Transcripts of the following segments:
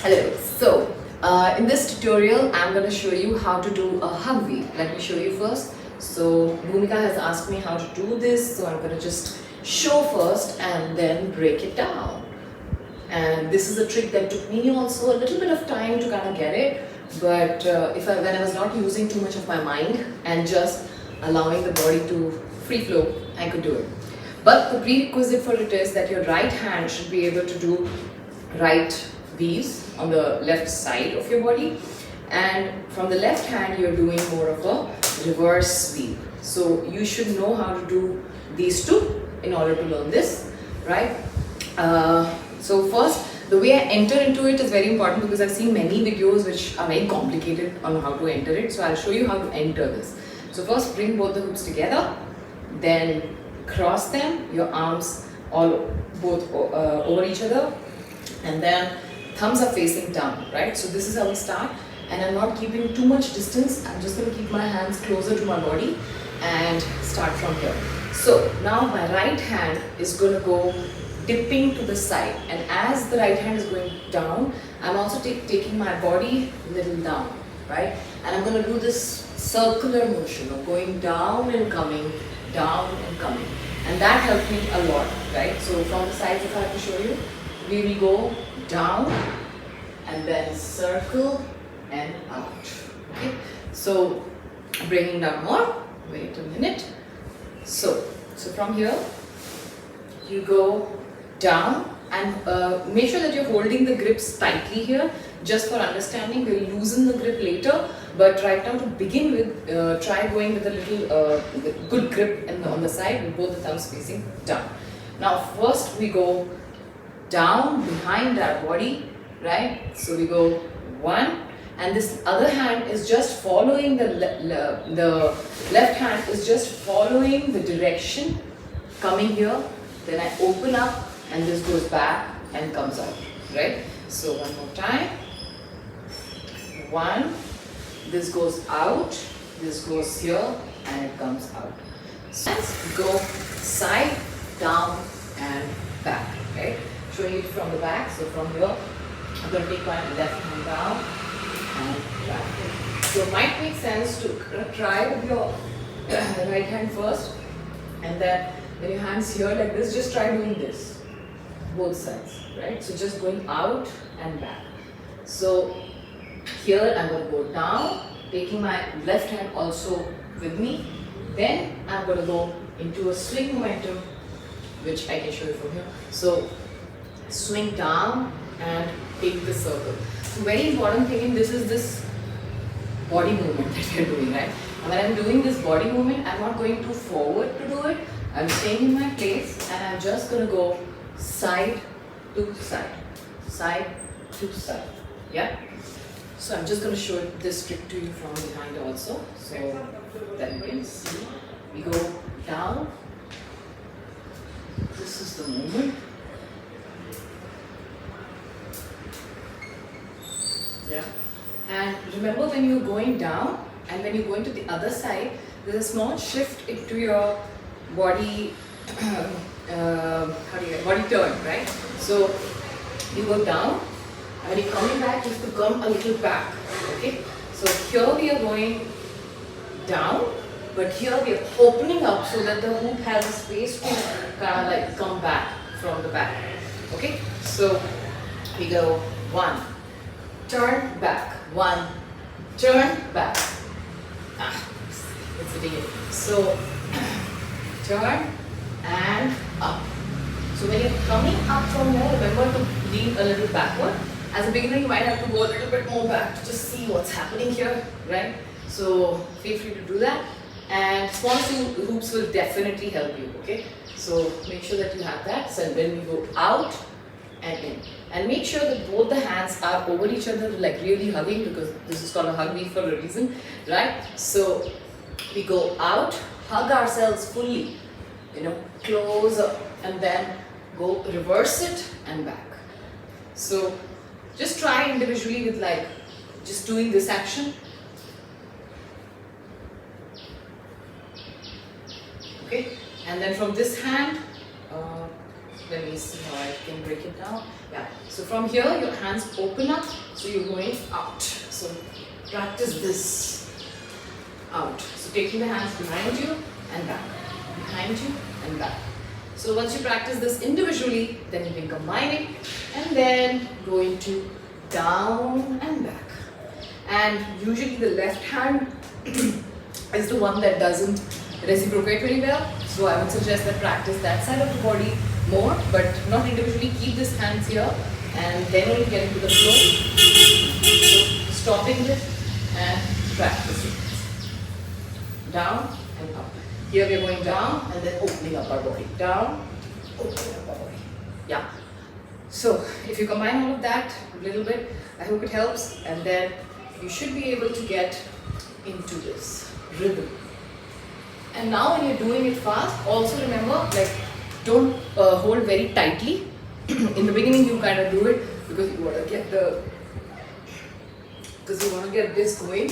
Hello. In this tutorial, I'm going to show you how to do a hug weave. Let me show you first. So, Bhumika has asked me how to do this, so I'm going to just show first and then break it down. And this is a trick that took me also a little bit of time to kind of get it, but when I was not using too much of my mind and just allowing the body to free flow, I could do it. But the prerequisite for it is that your right hand should be able to do right weaves on the left side of your body, and from the left hand you're doing more of a reverse weave. So you should know how to do these two in order to learn this, right? So first, the way I enter into it is very important because I've seen many videos which are very complicated on how to enter it. So I'll show you how to enter this. So first, bring both the hoops together, then cross them, your arms both over each other, and then thumbs are facing down, right? So this is how we start, and I'm not keeping too much distance. I'm just going to keep my hands closer to my body and start from here. So now my right hand is going to go dipping to the side, and as the right hand is going down, I'm also taking my body a little down, right? And I'm going to do this circular motion of going down and coming, and that helped me a lot, right? So from the sides, if I have to show you, we will go down and then circle and out. Okay, so bringing down more. Wait a minute. So from here you go down and make sure that you're holding the grips tightly here. Just for understanding, we'll loosen the grip later, but right now to begin with, try going with a little good grip on the side with both the thumbs facing down. Now first we go down behind our body, right? So we go one, and this other hand is just following the left hand is just following the direction, coming here, then I open up and this goes back and comes out, right? So one more time, one, this goes out, this goes here and it comes out. So let's go side, down and back, right? Showing it from the back. So from here, I'm going to take my left hand down and back. So it might make sense to try with your right hand first, and then when your hands here like this, just try doing this, both sides, right? So just going out and back. So here I'm going to go down, taking my left hand also with me. Then I'm going to go into a swing momentum, which I can show you from here. So swing down and take the circle. So very important thing in this is this body movement that you're doing, right? And when I'm doing this body movement, I'm not going too forward to do it. I'm staying in my place and I'm just going to go side to side, side to side. Yeah? So I'm just going to show this trick to you from behind also, so that you can see. We go down. This is the movement. Yeah. And remember, when you're going down and when you're going to the other side, there's a small shift into your body, body turn, right? So you go down, and when you're coming back, you have to come a little back. Okay. So here we are going down, but here we are opening up so that the hoop has a space to kind of like come back from the back. Okay. So we go one. Turn back, one, turn back. It's a deal. So turn and up. So when you're coming up from here, remember to lean a little backward. As a beginner, you might have to go a little bit more back to just see what's happening here, right? So feel free to do that. And small hoops will definitely help you, okay? So make sure that you have that. So then we go out and in. And make sure that both the hands are over each other, like really hugging, because this is called a hug weave for a reason, right? So we go out, hug ourselves fully, closer, and then go reverse it and back. So just try individually with like just doing this action. Okay, and then from this hand, Let me see how I can break it down. Yeah. So from here, your hands open up. So you're going out. So practice this out. So taking the hands behind you and back. Behind you and back. So once you practice this individually, then you can combine it and then go into down and back. And usually the left hand is the one that doesn't reciprocate very well. So I would suggest that practice that side of the body more, but not individually. Keep these hands here and then only get into the flow. So stopping it and practicing. Down and up. Here we are going down and then opening up our body. Down, opening up our body. Yeah. So if you combine all of that a little bit, I hope it helps, and then you should be able to get into this rhythm. And now when you're doing it fast, also remember, like, don't hold very tightly. In the beginning you kind of do it because you want to get this going.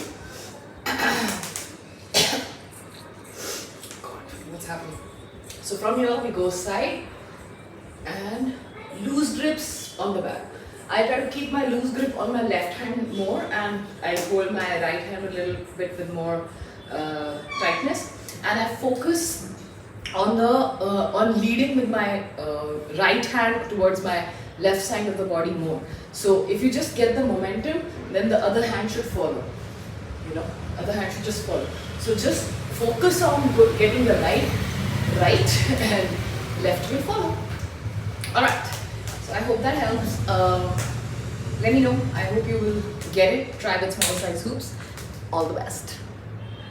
What's happening? So from here we go side and loose grips on the back. I try to keep my loose grip on my left hand more, and I hold my right hand a little bit with more tightness, and I focus on leading with my right hand towards my left side of the body more. So if you just get the momentum, then the other hand should follow. Other hand should just follow. So just focus on getting the right and left will follow. Alright, so I hope that helps. Let me know. I hope you will get it. Try with small size hoops. All the best.